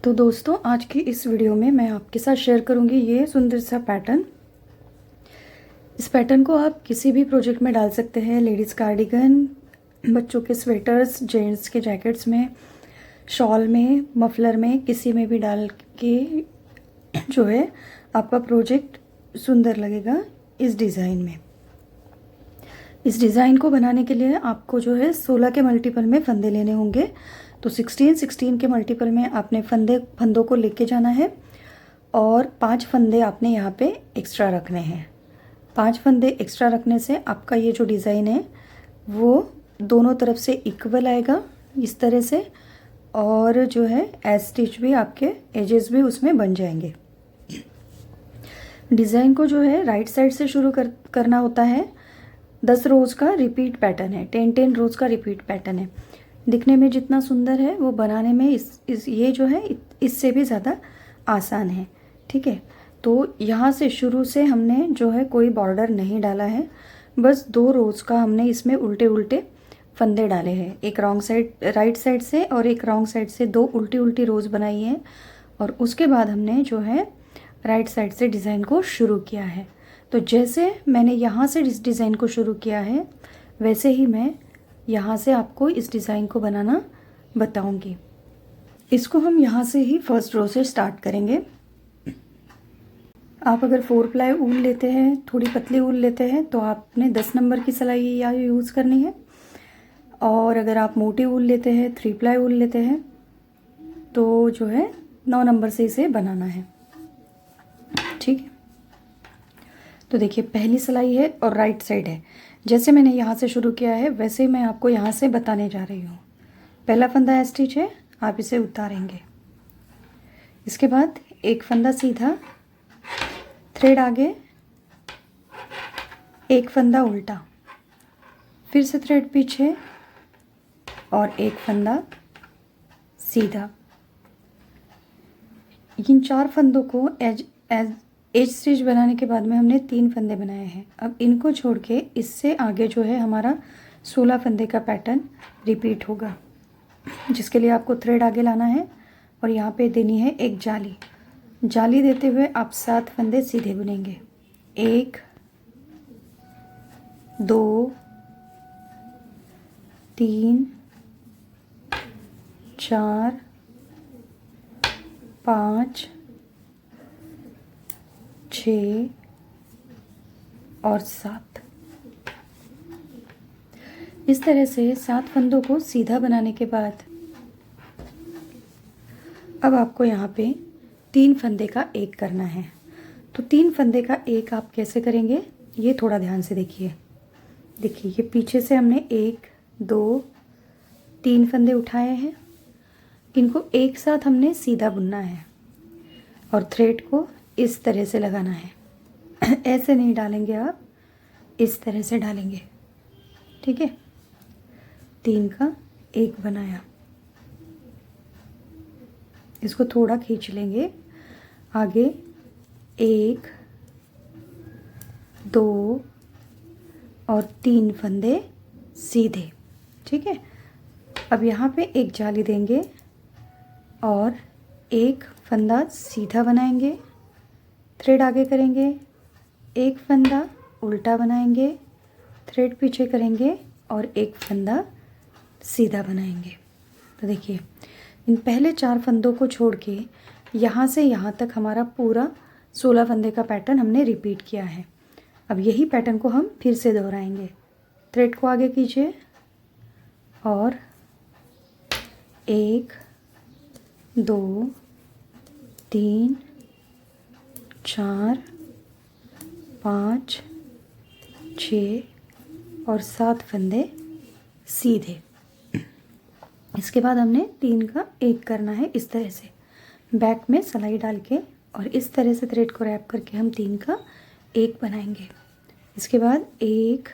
तो दोस्तों, आज की इस वीडियो में मैं आपके साथ शेयर करूंगी ये सुंदर सा पैटर्न। इस पैटर्न को आप किसी भी प्रोजेक्ट में डाल सकते हैं। लेडीज़ कार्डिगन, बच्चों के स्वेटर्स, जेंट्स के जैकेट्स में, शॉल में, मफलर में, किसी में भी डाल के जो है आपका प्रोजेक्ट सुंदर लगेगा इस डिज़ाइन में। इस डिज़ाइन को बनाने के लिए आपको जो है 16 के मल्टीपल में फंदे लेने होंगे। तो 16 के मल्टीपल में आपने फंदों को लेके जाना है और 5 फंदे आपने यहाँ पे एक्स्ट्रा रखने हैं। 5 फंदे एक्स्ट्रा रखने से आपका ये जो डिज़ाइन है वो दोनों तरफ से इक्वल आएगा इस तरह से, और जो है एज स्टिच भी आपके एजेस भी उसमें बन जाएंगे। डिज़ाइन को जो है राइट साइड से शुरू करना होता है। 10 रोज़ का रिपीट पैटर्न है, 10 रोज़ का रिपीट पैटर्न है। दिखने में जितना सुंदर है वो बनाने में ये जो है इससे भी ज़्यादा आसान है। ठीक है, तो यहाँ से शुरू से हमने जो है कोई बॉर्डर नहीं डाला है, बस 2 रोज़ का हमने इसमें उल्टे उल्टे फंदे डाले हैं। एक रॉन्ग साइड राइट साइड से और एक रॉन्ग साइड से 2 उल्टी उल्टी रोज़ बनाई है, और उसके बाद हमने जो है राइट साइड से डिज़ाइन को शुरू किया है। तो जैसे मैंने यहाँ से इस डिज़ाइन को शुरू किया है वैसे ही मैं यहाँ से आपको इस डिज़ाइन को बनाना बताऊंगी। इसको हम यहाँ से ही फर्स्ट रो से स्टार्ट करेंगे। आप अगर 4 प्लाई ऊल लेते हैं, थोड़ी पतली ऊल लेते हैं, तो आपने 10 नंबर की सिलाई या यूज़ करनी है, और अगर आप मोटी ऊल लेते हैं, 3 प्लाई ऊल लेते हैं, तो जो है 9 नंबर से इसे बनाना है। ठीक है, तो देखिए पहली सिलाई है और राइट साइड है। जैसे मैंने यहाँ से शुरू किया है वैसे ही मैं आपको यहाँ से बताने जा रही हूँ। पहला फंदा स्टिच है, आप इसे उतारेंगे। इसके बाद एक फंदा सीधा, थ्रेड आगे, एक फंदा उल्टा, फिर से थ्रेड पीछे और एक फंदा सीधा। इन 4 फंदों को एज स्टिच बनाने के बाद में हमने 3 फंदे बनाए हैं। अब इनको छोड़ के इससे आगे जो है हमारा 16 फंदे का पैटर्न रिपीट होगा, जिसके लिए आपको थ्रेड आगे लाना है और यहाँ पे देनी है एक जाली। जाली देते हुए आप 7 फंदे सीधे बुनेंगे। 1 2 3 4 5 6 और 7। इस तरह से 7 फंदों को सीधा बनाने के बाद अब आपको यहाँ पे 3 फंदे का एक करना है। तो 3 फंदे का एक आप कैसे करेंगे ये थोड़ा ध्यान से देखिए। देखिए ये पीछे से हमने 1 2 3 फंदे उठाए हैं, इनको एक साथ हमने सीधा बुनना है और थ्रेड को इस तरह से लगाना है। ऐसे नहीं डालेंगे आप, इस तरह से डालेंगे। ठीक है, 3 का एक बनाया, इसको थोड़ा खींच लेंगे आगे। 1 2 और 3 फंदे सीधे। ठीक है, अब यहाँ पे एक जाली देंगे और एक फंदा सीधा बनाएंगे, थ्रेड आगे करेंगे, एक फंदा उल्टा बनाएंगे, थ्रेड पीछे करेंगे और एक फंदा सीधा बनाएंगे। तो देखिए इन पहले 4 फंदों को छोड़ के यहाँ से यहाँ तक हमारा पूरा 16 फंदे का पैटर्न हमने रिपीट किया है। अब यही पैटर्न को हम फिर से दोहराएंगे। थ्रेड को आगे कीजिए और 1 2 3 4 5 6 और 7 फंदे सीधे। इसके बाद हमने 3 का एक करना है इस तरह से, बैक में सिलाई डाल के, और इस तरह से थ्रेड को रैप करके हम 3 का एक बनाएंगे। इसके बाद 1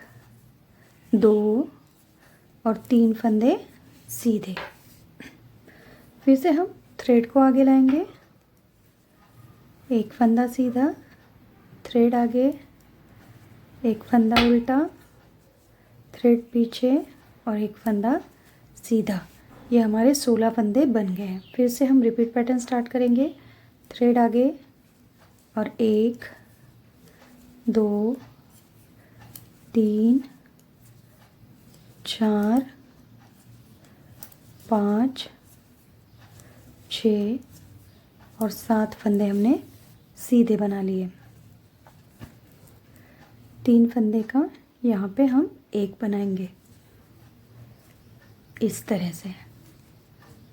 2 और 3 फंदे सीधे। फिर से हम थ्रेड को आगे लाएंगे, एक फंदा सीधा, थ्रेड आगे, एक फंदा उल्टा, थ्रेड पीछे और एक फंदा सीधा। ये हमारे 16 फंदे बन गए हैं। फिर से हम रिपीट पैटर्न स्टार्ट करेंगे। थ्रेड आगे और 1 2 3 4 5 6 और 7 फंदे हमने सीधे बना लिए। 3 फंदे का यहाँ पे हम एक बनाएंगे इस तरह से।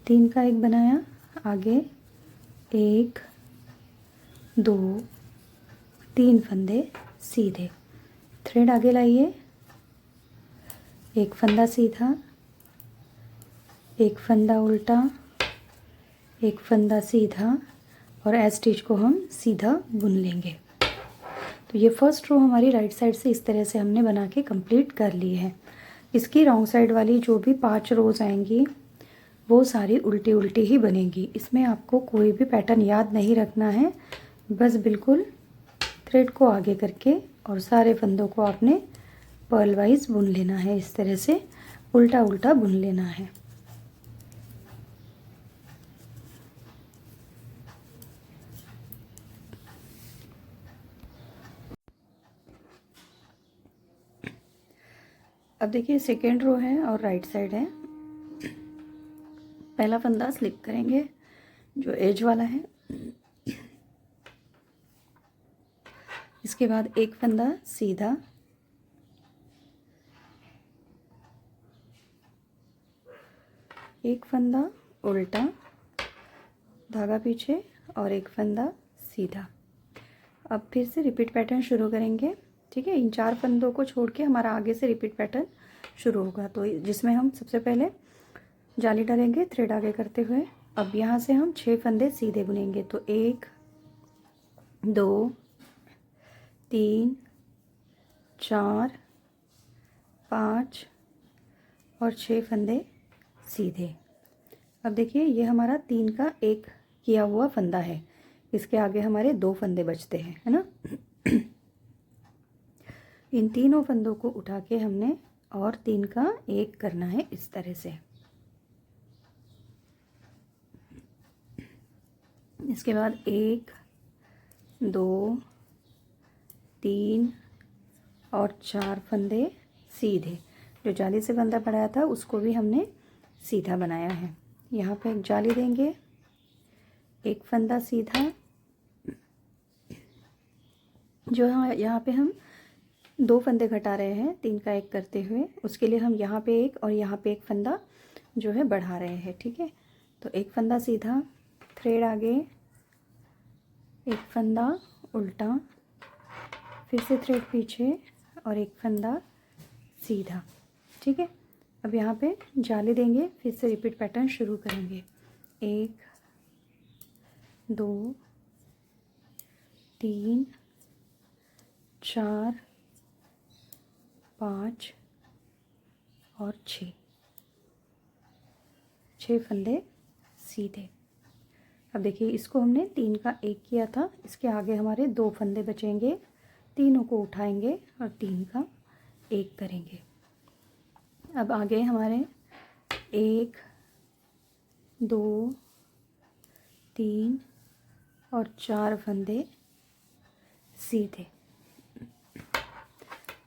3 का एक बनाया, आगे 1 2 3 फंदे सीधे। थ्रेड आगे लाइए, एक फंदा सीधा, एक फंदा उल्टा, एक फंदा सीधा और एज स्टिच को हम सीधा बुन लेंगे। तो ये फर्स्ट रो हमारी राइट साइड से इस तरह से हमने बना के कंप्लीट कर ली है। इसकी रॉन्ग साइड वाली जो भी 5 रोज़ आएंगी वो सारी उल्टी उल्टी ही बनेगी। इसमें आपको कोई भी पैटर्न याद नहीं रखना है, बस बिल्कुल थ्रेड को आगे करके और सारे फंदों को आपने पर्ल वाइज बुन लेना है। इस तरह से उल्टा उल्टा बुन लेना है। अब देखिए सेकेंड रो है और राइट साइड है। पहला फंदा स्लिप करेंगे जो एज वाला है, इसके बाद एक फंदा सीधा, एक फंदा उल्टा, धागा पीछे और एक फंदा सीधा। अब फिर से रिपीट पैटर्न शुरू करेंगे। ठीक है, इन 4 फंदों को छोड़ के हमारा आगे से रिपीट पैटर्न शुरू होगा। तो जिसमें हम सबसे पहले जाली डालेंगे थ्रेड आगे करते हुए। अब यहाँ से हम 6 फंदे सीधे बुनेंगे। तो 1 2 3 4 5 और 6 फंदे सीधे। अब देखिए ये हमारा 3 का 1 किया हुआ फंदा है, इसके आगे हमारे 2 फंदे बचते हैं, है ना। इन तीनों फंदों को उठा के हमने और 3 का 1 करना है इस तरह से। इसके बाद 1 2 3 और 4 फंदे सीधे। जो जाली से फंदा बढ़ाया था उसको भी हमने सीधा बनाया है। यहाँ पे एक जाली देंगे, एक फंदा सीधा, जो यहाँ पे हम 2 फंदे घटा रहे हैं 3 का 1 करते हुए, उसके लिए हम यहाँ पे एक और यहाँ पे एक फंदा जो है बढ़ा रहे हैं। ठीक है, तो एक फंदा सीधा, थ्रेड आगे, एक फंदा उल्टा, फिर से थ्रेड पीछे और एक फंदा सीधा। ठीक है, अब यहाँ पे जाली देंगे, फिर से रिपीट पैटर्न शुरू करेंगे। 1 2 3 4 5 और 6 फंदे सीधे। अब देखिए इसको हमने 3 का 1 किया था, इसके आगे हमारे 2 फंदे बचेंगे, तीनों को उठाएंगे और 3 का 1 करेंगे। अब आगे हमारे 1 2 3 और 4 फंदे सीधे।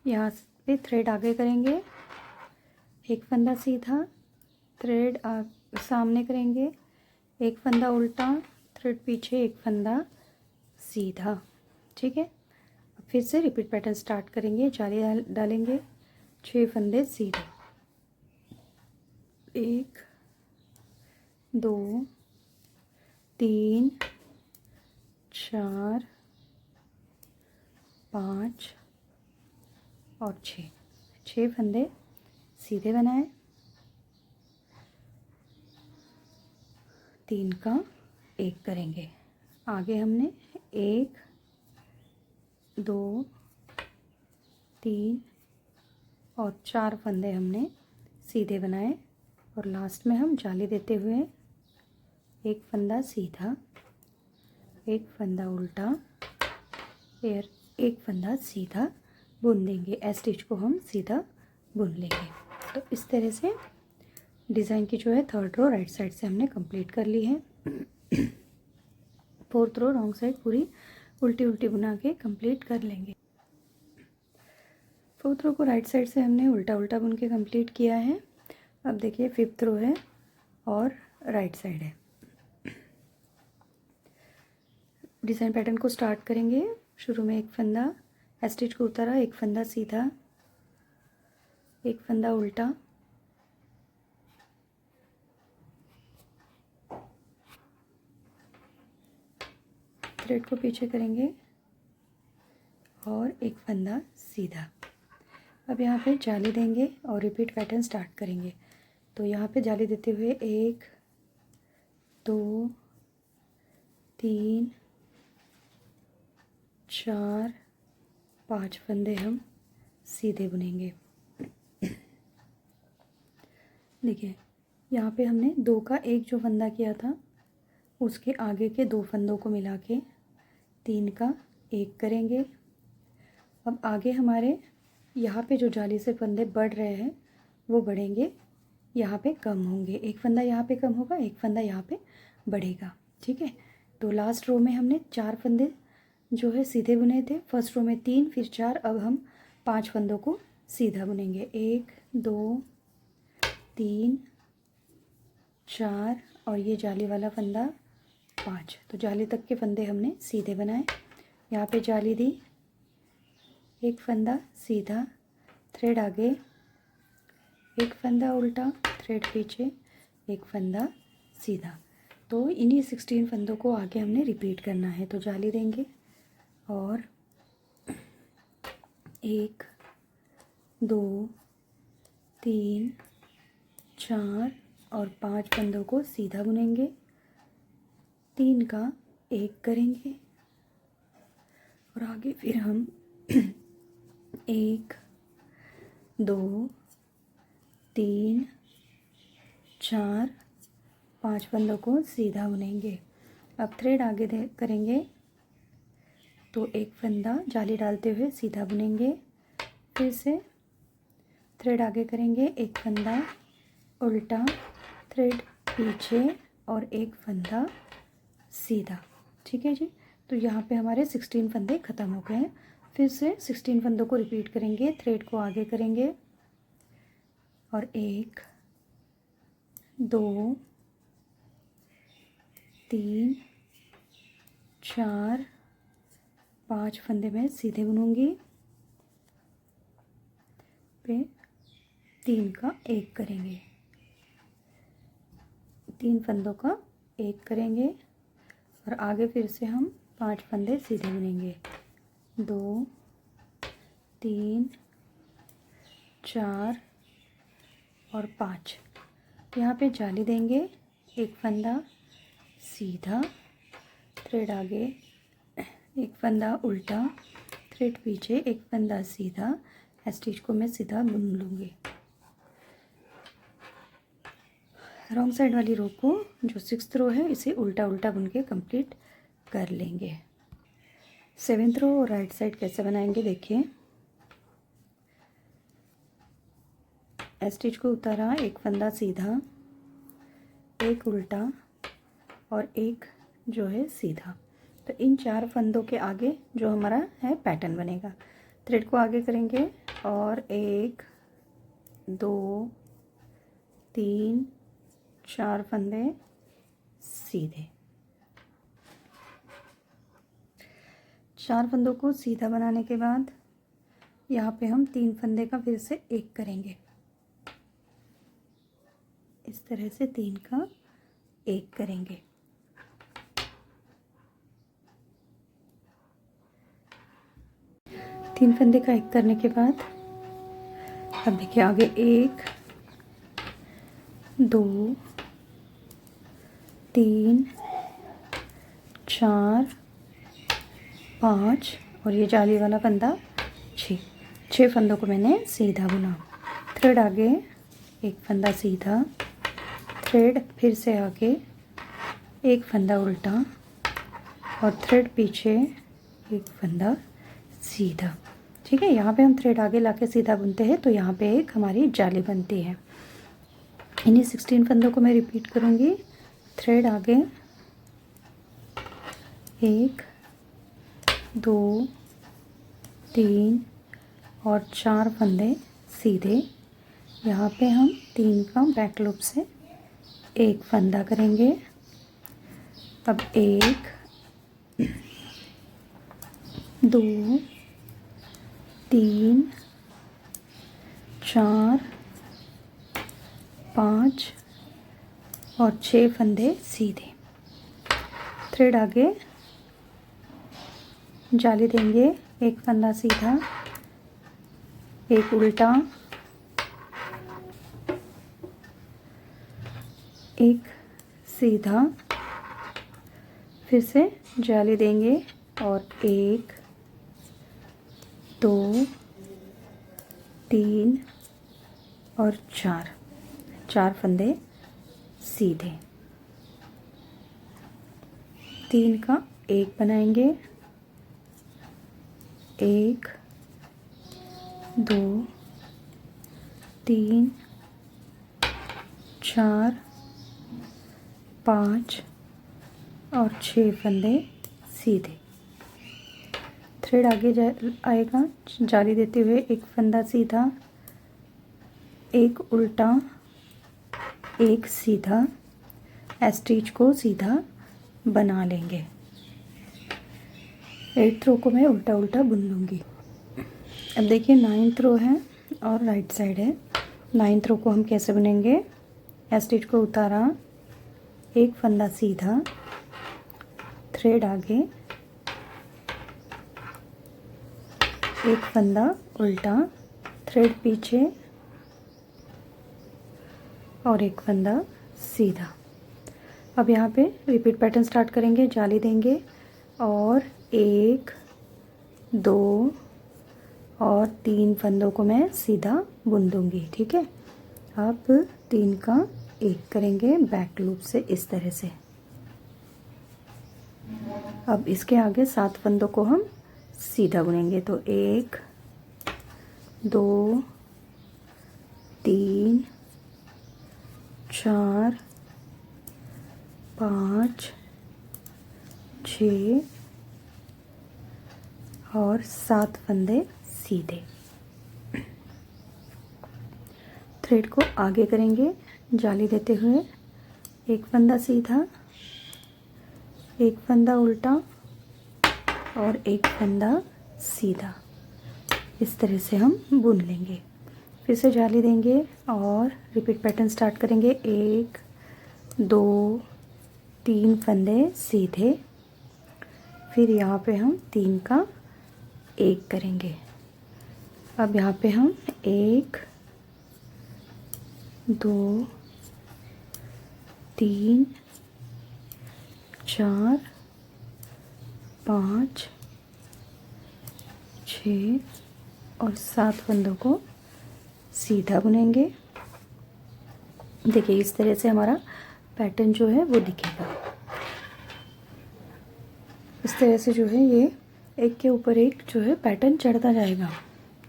यहाँ पे थ्रेड आगे करेंगे, एक फंदा सीधा, थ्रेड सामने करेंगे, एक फंदा उल्टा, थ्रेड पीछे, एक फंदा सीधा। ठीक है, अब फिर से रिपीट पैटर्न स्टार्ट करेंगे। जाली डालेंगे, 6 फंदे सीधे, 1 2 3 4 5 और 6 फंदे सीधे बनाए, 3 का 1 करेंगे। आगे हमने 1 2 3 और 4 फंदे हमने सीधे बनाए और लास्ट में हम जाली देते हुए एक फंदा सीधा, एक फंदा उल्टा, फिर एक फंदा सीधा बुन देंगे। एस स्टिच को हम सीधा बुन लेंगे। तो इस तरह से डिज़ाइन की जो है 3rd रो राइट साइड से हमने कंप्लीट कर ली है। 4th रो रॉन्ग साइड पूरी उल्टी उल्टी बुना के कंप्लीट कर लेंगे। 4th रो को राइट साइड से हमने उल्टा उल्टा बुन के कंप्लीट किया है। अब देखिए 5th रो है और राइट साइड है। डिज़ाइन पैटर्न को स्टार्ट करेंगे। शुरू में एक फंदा स्टिच को उतारा, एक फंदा सीधा, एक फंदा उल्टा, थ्रेड को पीछे करेंगे और एक फंदा सीधा। अब यहाँ पे जाली देंगे और रिपीट पैटर्न स्टार्ट करेंगे। तो यहाँ पे जाली देते हुए 1 2 3 4 5 फंदे हम सीधे बुनेंगे। देखिए यहाँ पे हमने 2 का 1 जो फंदा किया था उसके आगे के 2 फंदों को मिला के 3 का 1 करेंगे। अब आगे हमारे यहाँ पे जो जाली से फंदे बढ़ रहे हैं वो बढ़ेंगे, यहाँ पे कम होंगे। एक फंदा यहाँ पे कम होगा, एक फंदा यहाँ पे बढ़ेगा। ठीक है, तो लास्ट रो में हमने 4 फंदे जो है सीधे बुने थे। फर्स्ट रो में 3 फिर 4, अब हम 5 फंदों को सीधा बुनेंगे। 1 2 3 4 और ये जाली वाला फंदा 5। तो जाली तक के फंदे हमने सीधे बनाए। यहाँ पे जाली दी, एक फंदा सीधा, थ्रेड आगे, एक फंदा उल्टा, थ्रेड पीछे, एक फंदा सीधा। तो इन्हीं 16 फंदों को आगे हमने रिपीट करना है। तो जाली देंगे और 1 2 3 4 और 5 फंदों को सीधा बुनेंगे। 3 का 1 करेंगे और आगे फिर हम 1 2 3 4 5 फंदों को सीधा बुनेंगे। अब थ्रेड आगे करेंगे तो एक फंदा जाली डालते हुए सीधा बुनेंगे। फिर से थ्रेड आगे करेंगे, एक फंदा उल्टा, थ्रेड पीछे और एक फंदा सीधा। ठीक है जी, तो यहाँ पे हमारे 16 फंदे ख़त्म हो गए हैं। फिर से 16 फंदों को रिपीट करेंगे। थ्रेड को आगे करेंगे और 1 2 3 4 5 फंदे मैं सीधे बुनूंगी। फिर 3 का 1 करेंगे, 3 फंदों का 1 करेंगे और आगे फिर से हम 5 फंदे सीधे बुनेंगे। 2 3 4 और 5। यहाँ पे जाली देंगे, एक फंदा सीधा, थ्रेड आगे, एक फंदा उल्टा, थ्रेड पीछे, एक फंदा सीधा। स्टिच को मैं सीधा बुन लूँगी। रॉन्ग साइड वाली रो को जो 6th रो है इसे उल्टा उल्टा बुन के कंप्लीट कर लेंगे। 7th रो और राइट साइड कैसे बनाएंगे देखिए। स्टिच को उतारा, एक फंदा सीधा, एक उल्टा और एक जो है सीधा। तो इन 4 फंदों के आगे जो हमारा है पैटर्न बनेगा। थ्रेड को आगे करेंगे और 1 2 3 4 फंदे सीधे। 4 फंदों को सीधा बनाने के बाद यहाँ पे हम 3 फंदे का फिर से 1 करेंगे। इस तरह से 3 का 1 करेंगे। तीन फंदे का 1 करने के बाद अब देखिए आगे 1 2 3 4 5 और ये जाली वाला फंदा 6 फंदों को मैंने सीधा बुना। थ्रेड आगे, एक फंदा सीधा, थ्रेड फिर से आगे, एक फंदा उल्टा और थ्रेड पीछे, एक फंदा सीधा। ठीक है, यहाँ पे हम थ्रेड आगे लाके सीधा बुनते हैं तो यहाँ पे एक हमारी जाली बनती है। इन्हीं 16 फंदों को मैं रिपीट करूँगी। थ्रेड आगे, 1 2 3 और 4 फंदे सीधे। यहाँ पे हम 3 का बैक लूप से एक फंदा करेंगे। अब 1 2 3 4 5 और 6 फंदे सीधे। थ्रेड आगे, जाली देंगे, एक फंदा सीधा, एक उल्टा, एक सीधा, फिर से जाली देंगे और 1 2 3 और 4 फंदे सीधे। 3 का एक बनाएंगे, 1 2 3 4 5 और 6 फंदे सीधे। थ्रेड आगे आएगा, जाली देते हुए एक फंदा सीधा, एक उल्टा, एक सीधा, स्टिच को सीधा बना लेंगे। 8th रो को मैं उल्टा उल्टा बुन लूँगी। अब देखिए 9th रो है और राइट साइड है। 9th रो को हम कैसे बुनेंगे? स्टिच को उतारा, एक फंदा सीधा, थ्रेड आगे, एक फंदा उल्टा, थ्रेड पीछे और एक फंदा सीधा। अब यहाँ पे रिपीट पैटर्न स्टार्ट करेंगे, जाली देंगे और 1 2 और 3 फंदों को मैं सीधा बुन दूँगी। ठीक है, अब 3 का एक करेंगे बैक लूप से इस तरह से। अब इसके आगे 7 फंदों को हम सीधा बुनेंगे, तो 1 2 3 4 5 6 और 7 फंदे सीधे। थ्रेड को आगे करेंगे, जाली देते हुए एक फंदा सीधा, एक फंदा उल्टा और एक फंदा सीधा। इस तरह से हम बुन लेंगे। फिर से जाली देंगे और रिपीट पैटर्न स्टार्ट करेंगे। 1 2 3 फंदे सीधे, फिर यहाँ पे हम 3 का एक करेंगे। अब यहाँ पे हम 1 2 3 4 5 6 और 7 फंदों को सीधा बुनेंगे। देखिए इस तरह से हमारा पैटर्न जो है वो दिखेगा। इस तरह से जो है ये एक के ऊपर एक जो है पैटर्न चढ़ता जाएगा।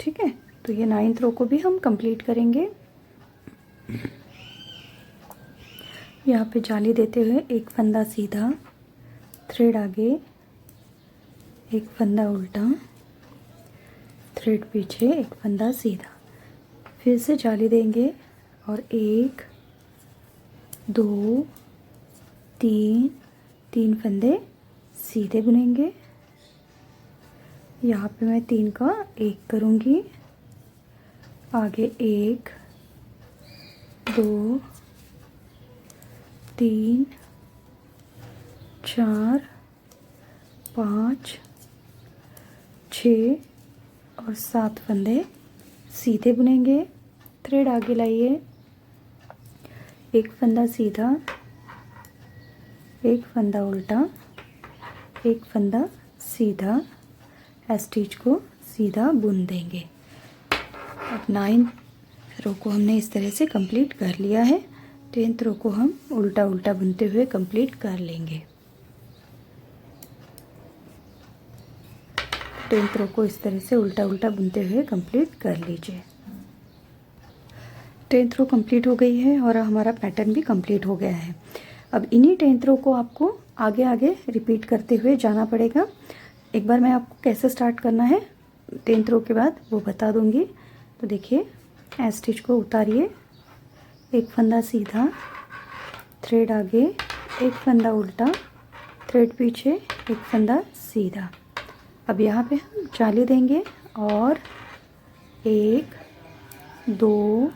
ठीक है, तो ये 9th रो को भी हम कंप्लीट करेंगे। यहाँ पे जाली देते हुए एक फंदा सीधा, थ्रेड आगे, एक फंदा उल्टा, थ्रेड पीछे, एक फंदा सीधा। फिर से जाली देंगे और 1 2 3 फंदे सीधे बुनेंगे। यहाँ पे मैं 3 का एक करूँगी, आगे 1 2 3 4 5 6 और 7 फंदे सीधे बुनेंगे। थ्रेड आगे लाइए, एक फंदा सीधा, एक फंदा उल्टा, एक फंदा सीधा, स्टिच को सीधा बुन देंगे। अब 9th रो को हमने इस तरह से कंप्लीट कर लिया है। 10th रो को हम उल्टा उल्टा बुनते हुए कंप्लीट कर लेंगे। 10th रो को इस तरह से उल्टा उल्टा बुनते हुए कंप्लीट कर लीजिए। 10th रो कंप्लीट हो गई है और हमारा पैटर्न भी कंप्लीट हो गया है। अब इन्हीं 10th रो को आपको आगे आगे रिपीट करते हुए जाना पड़ेगा। एक बार मैं आपको कैसे स्टार्ट करना है 10th रो के बाद वो बता दूंगी। तो देखिए, एज स्टिच को उतारिए, एक फंदा सीधा, थ्रेड आगे, एक फंदा उल्टा, थ्रेड पीछे, एक फंदा सीधा। अब यहाँ पे हम जाली देंगे और 1 2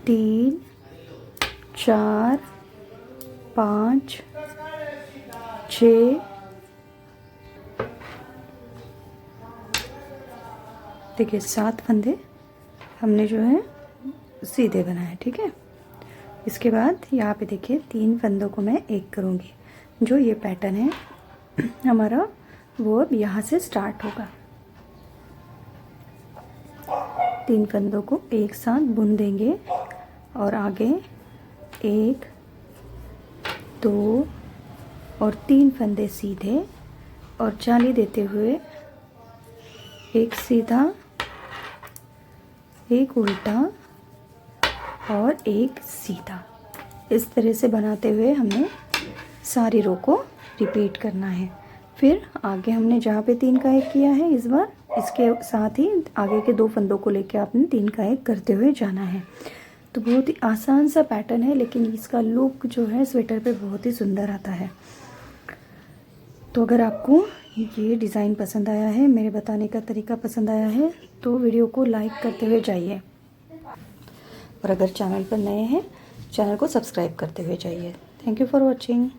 3 4 5 6 देखिए 7 फंदे हमने जो है सीधे बनाए। ठीक है, इसके बाद यहाँ पे देखिए 3 फंदों को मैं एक करूँगी। जो ये पैटर्न है हमारा वो अब यहाँ से स्टार्ट होगा। 3 फंदों को एक साथ बुन देंगे और आगे 1 2 और 3 फंदे सीधे और जाली देते हुए एक सीधा, एक उल्टा और एक सीधा। इस तरह से बनाते हुए हमने सारी रो को रिपीट करना है। फिर आगे हमने जहाँ पे 3 का 1 किया है, इस बार इसके साथ ही आगे के 2 फंदों को लेकर आपने 3 का 1 करते हुए जाना है। तो बहुत ही आसान सा पैटर्न है, लेकिन इसका लुक जो है स्वेटर पे बहुत ही सुंदर आता है। तो अगर आपको ये डिज़ाइन पसंद आया है, मेरे बताने का तरीका पसंद आया है, तो वीडियो को लाइक करते हुए जाइए और अगर चैनल पर नए हैं चैनल को सब्सक्राइब करते हुए जाइए। Thank you for watching.